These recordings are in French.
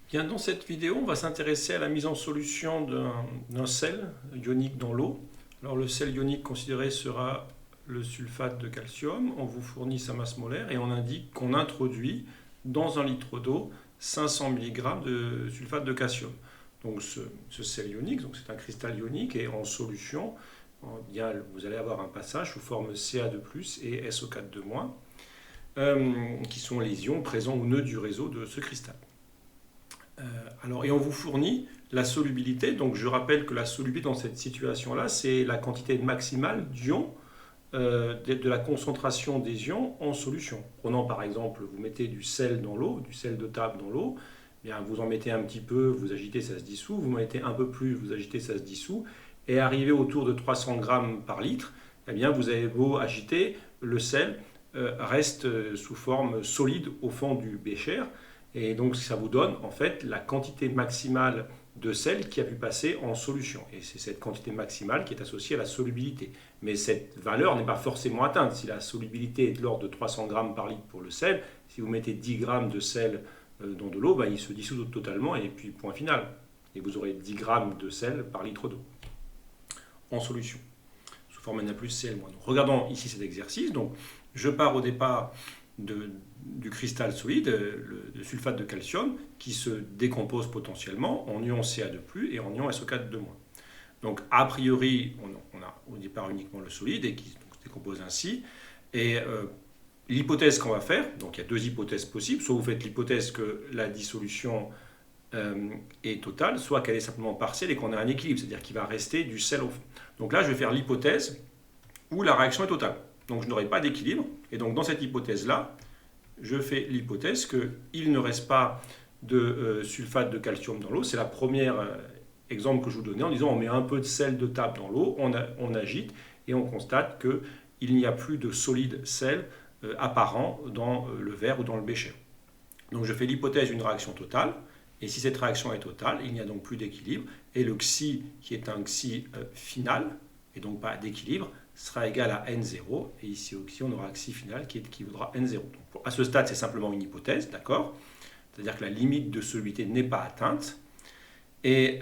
Bien, dans cette vidéo, on va s'intéresser à la mise en solution d'un sel ionique dans l'eau. Alors le sel ionique considéré sera le sulfate de calcium. On vous fournit sa masse molaire et on indique qu'on introduit dans un litre d'eau 500 mg de sulfate de calcium. Donc ce sel ionique, donc c'est un cristal ionique et en solution, vous allez avoir un passage sous forme Ca2+ et SO4 qui sont les ions présents au nœud du réseau de ce cristal. Et on vous fournit la solubilité. Donc je rappelle que la solubilité dans cette situation-là, c'est la quantité maximale d'ions, de la concentration des ions en solution. Prenons par exemple, vous mettez du sel dans l'eau, du sel de table dans l'eau, bien, vous en mettez un petit peu, vous agitez, ça se dissout, vous en mettez un peu plus, vous agitez, ça se dissout, et arrivé autour de 300 grammes par litre, eh bien, vous avez beau agiter, le sel reste sous forme solide au fond du bécher. Et donc ça vous donne en fait la quantité maximale de sel qui a pu passer en solution. Et c'est cette quantité maximale qui est associée à la solubilité. Mais cette valeur n'est pas forcément atteinte. Si la solubilité est de l'ordre de 300 grammes par litre pour le sel, si vous mettez 10 grammes de sel dans de l'eau, il se dissout totalement et puis point final. Et vous aurez 10 grammes de sel par litre d'eau en solution, sous forme Na+Cl-. Donc, regardons ici cet exercice. Donc, je pars au départ du cristal solide, le sulfate de calcium, qui se décompose potentiellement en ion Ca2+ et en ion SO4 Donc a priori, on a au départ uniquement le solide et qui se décompose ainsi. Et l'hypothèse qu'on va faire, donc il y a deux hypothèses possibles, soit vous faites l'hypothèse que la dissolution est totale, soit qu'elle est simplement partielle et qu'on a un équilibre, c'est-à-dire qu'il va rester du sel au fond. Donc là, je vais faire l'hypothèse où la réaction est totale. Donc je n'aurai pas d'équilibre. Et donc dans cette hypothèse-là, je fais l'hypothèse qu'il ne reste pas de sulfate de calcium dans l'eau. C'est la première exemple que je vous donnais en disant on met un peu de sel de table dans l'eau, on agite et on constate qu'il n'y a plus de solide sel apparent dans le verre ou dans le bécher. Donc je fais l'hypothèse d'une réaction totale. Et si cette réaction est totale, il n'y a donc plus d'équilibre. Et le xi, qui est un xi final, et donc pas d'équilibre, sera égal à N0, et ici aussi on aura xi final qui vaudra N0. Donc, à ce stade, c'est simplement une hypothèse, d'accord? C'est-à-dire que la limite de solubilité n'est pas atteinte, et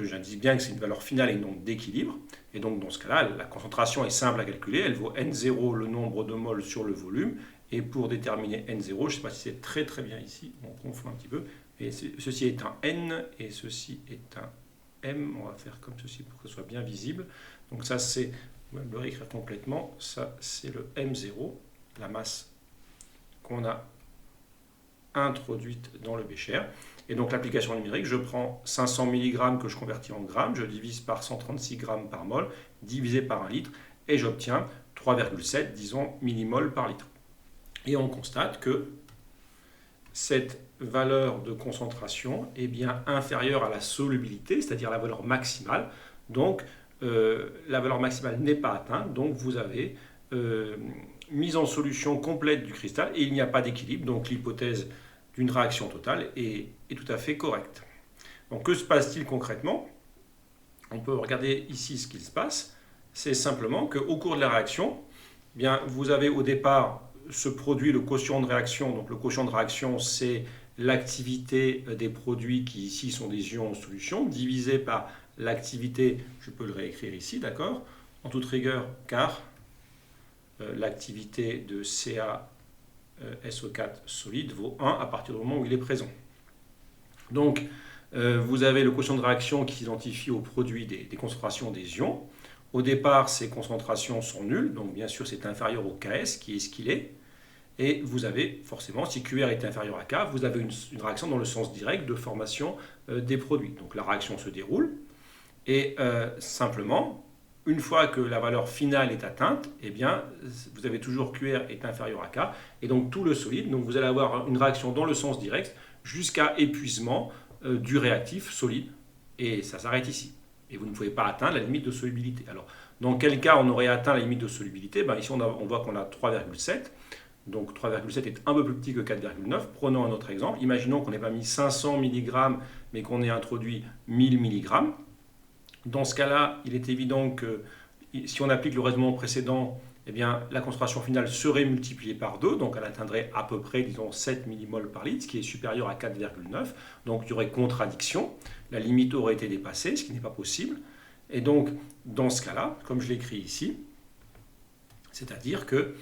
j'indique bien que c'est une valeur finale et non d'équilibre, et donc dans ce cas-là, la concentration est simple à calculer, elle vaut N0, le nombre de moles sur le volume, et pour déterminer N0, je ne sais pas si c'est très très bien ici, on confond un petit peu, et ceci est un N, et ceci est un M, on va faire comme ceci pour que ce soit bien visible. Donc ça c'est, on va le réécrire complètement, ça c'est le M0, la masse qu'on a introduite dans le bécher. Et donc l'application numérique, je prends 500 mg que je convertis en grammes, je divise par 136 grammes par mol, divisé par 1 litre, et j'obtiens 3,7, disons, millimoles par litre. Et on constate que cette valeur de concentration est bien inférieure à la solubilité, c'est-à-dire la valeur maximale. Donc, la valeur maximale n'est pas atteinte, donc vous avez mise en solution complète du cristal et il n'y a pas d'équilibre, donc l'hypothèse d'une réaction totale est tout à fait correcte. Donc, que se passe-t-il concrètement? On peut regarder ici ce qu'il se passe. C'est simplement qu'au cours de la réaction, bien, vous avez au départ ce produit, le quotient de réaction. Donc le quotient de réaction, c'est l'activité des produits qui ici sont des ions en solution, divisé par l'activité, je peux le réécrire ici, d'accord, en toute rigueur, car l'activité de CaSO4 solide vaut 1 à partir du moment où il est présent. Donc vous avez le quotient de réaction qui s'identifie au produit des concentrations des ions. Au départ, ces concentrations sont nulles, donc bien sûr c'est inférieur au Ks, qui est ce qu'il est. Et vous avez forcément, si QR est inférieur à K, vous avez une réaction dans le sens direct de formation des produits. Donc la réaction se déroule et simplement, une fois que la valeur finale est atteinte, eh bien, vous avez toujours QR est inférieur à K et donc tout le solide. Donc vous allez avoir une réaction dans le sens direct jusqu'à épuisement du réactif solide et ça s'arrête ici. Et vous ne pouvez pas atteindre la limite de solubilité. Alors, dans quel cas on aurait atteint la limite de solubilité? Ici, on voit qu'on a 3,7. Donc 3,7 est un peu plus petit que 4,9. Prenons un autre exemple. Imaginons qu'on n'ait pas mis 500 mg, mais qu'on ait introduit 1000 mg. Dans ce cas-là, il est évident que si on applique le raisonnement précédent, eh bien, la concentration finale serait multipliée par 2, donc elle atteindrait à peu près, disons, 7 millimoles par litre, ce qui est supérieur à 4,9. Donc il y aurait contradiction, la limite aurait été dépassée, ce qui n'est pas possible. Et donc, dans ce cas-là, comme je l'écris ici, c'est-à-dire que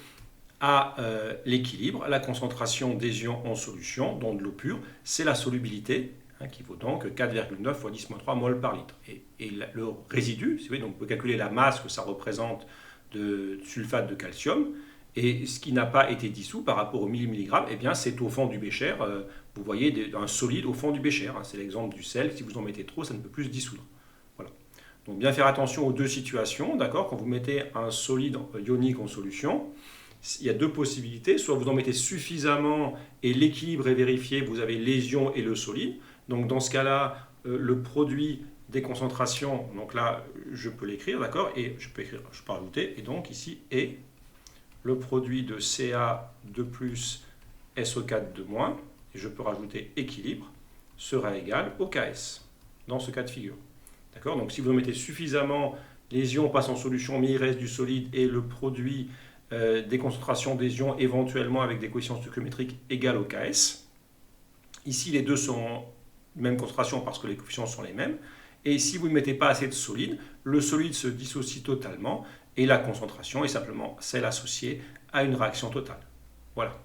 à l'équilibre, la concentration des ions en solution, dans de l'eau pure, c'est la solubilité, qui vaut donc 4,9 fois 10-3 moles par litre. Et le résidu, donc on peut calculer la masse que ça représente de sulfate de calcium, et ce qui n'a pas été dissous par rapport au millimilligramme, eh bien c'est au fond du bécher. Vous voyez un solide au fond du bécher. C'est l'exemple du sel. Si vous en mettez trop, ça ne peut plus se dissoudre. Voilà. Donc bien faire attention aux deux situations. D'accord ? Quand vous mettez un solide ionique en solution, il y a deux possibilités. Soit vous en mettez suffisamment et l'équilibre est vérifié, vous avez les ions et le solide. Donc dans ce cas-là, le produit des concentrations, donc là je peux l'écrire, d'accord, et je peux rajouter, et donc ici est le produit de Ca2 plus SO4 de moins, et je peux rajouter équilibre, sera égal au Ks, dans ce cas de figure. D'accord, donc si vous mettez suffisamment, les ions passent en solution, mais il reste du solide, et le produit des concentrations des ions, éventuellement avec des coefficients stoichiométriques égal au Ks. Ici, les deux sont même concentration parce que les coefficients sont les mêmes. Et si vous ne mettez pas assez de solide, le solide se dissocie totalement et la concentration est simplement celle associée à une réaction totale. Voilà.